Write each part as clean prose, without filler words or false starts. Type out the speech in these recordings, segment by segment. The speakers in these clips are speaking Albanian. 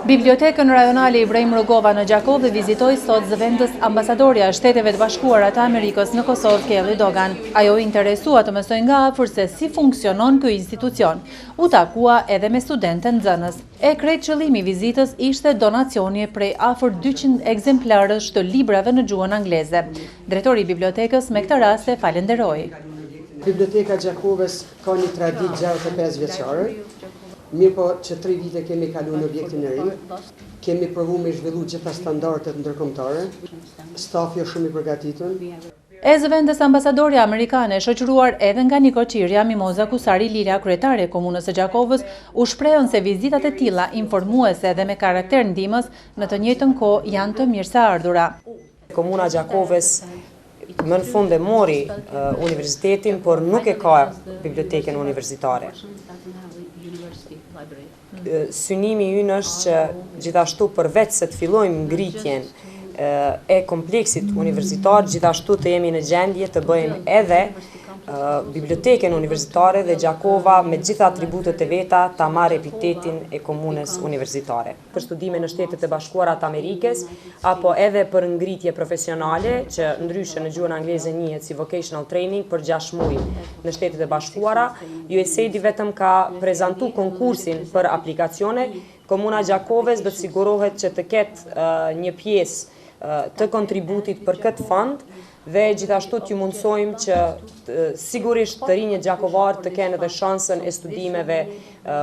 Bibliotekën rajonale Ibrahim Rugova në Gjakovë vizitoi sot zëvendës ambasadorja e Shteteve të Bashkuara të Amerikës në Kosovë, Kelly Dogan. Ajo interesua të mësoj nga afër se si funksionon ky institucion. U takua edhe me studentën nxënës. E krejt qëllimi i vizitës ishte donacioni prej afër 200 ekzemplarësh të librave në gjuhën angleze. Drejtori i bibliotekës me këtë rast e falenderoi. Biblioteka Gjakovës ka një traditë 65 vjeçare. Mirë po që 3 vite kemi kalu në objektin e ri, kemi provu me zhvillu gjitha standardet ndërkombëtare, stafi është shumë i përgatitur. E zëvendës ambasadorja amerikane, shoqëruar edhe nga Nikoqirja, Mimoza Kusari Lila, kryetare e komunës së Gjakovës, u shprehën se vizitat e tilla informuese dhe me karakter ndihmës në të njëjtën kohë janë të mirëseardhura. Komuna Gjakovës më në fund e mori universitetin, por nuk e ka bibliotekën universitare. Synimi ynë është që gjithashtu përveç se të fillojmë ngritjen e kompleksit universitar, gjithashtu të jemi në gjendje të bëjmë edhe bibliotekën universitare dhe Gjakova me gjitha atributet e veta ta marrë epitetin e komunës universitare. Për studime në Shtetet e Bashkuara të Amerikës, apo edhe për ngritje profesionale, që ndryshe në gjuhën angleze njihet si vocational training për 6 muaj në Shtetet e Bashkuara, USAID vetëm ka prezantu konkursin për aplikacione. Komuna Gjakovës do të sigurohet që të ketë një pjesë të kontributit për këtë fond, dhe gjithashtu t'ju mundsojmë që sigurisht të rinjët gjakovarë të kenë edhe shansën e studimeve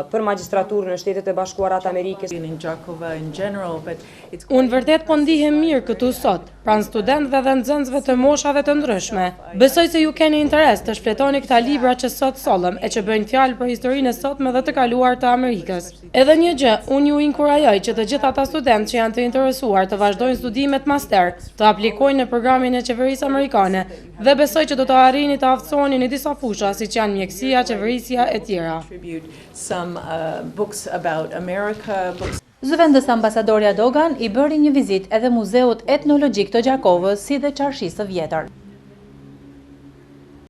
për magjistraturën në Shtetet e Bashkuara të Amerikës. Unë vërtet po ndihem mirë këtu sot, pranë studentëve dhe nxënësve të moshave të ndryshme. Besoj se ju keni interes të shpletoni këta libra që sot sollëm e që bëjnë fjalë për historinë e sotme dhe të kaluar të Amerikës. Edhe një gjë, unë ju inkurajoj që të gjithë ata studentë që janë të interesuar të vazhdojnë studimet master, të aplikojnë në programin e qeverisë amerikane dhe besoj që do të arrini të aftësoni në disa fusha siç janë mjekësia, qeverisja e tjera. Zëvendës ambasadorja Dogan i bëri një vizitë edhe muzeut etnologjik të Gjakovës si dhe Qarshisë së Vjetër.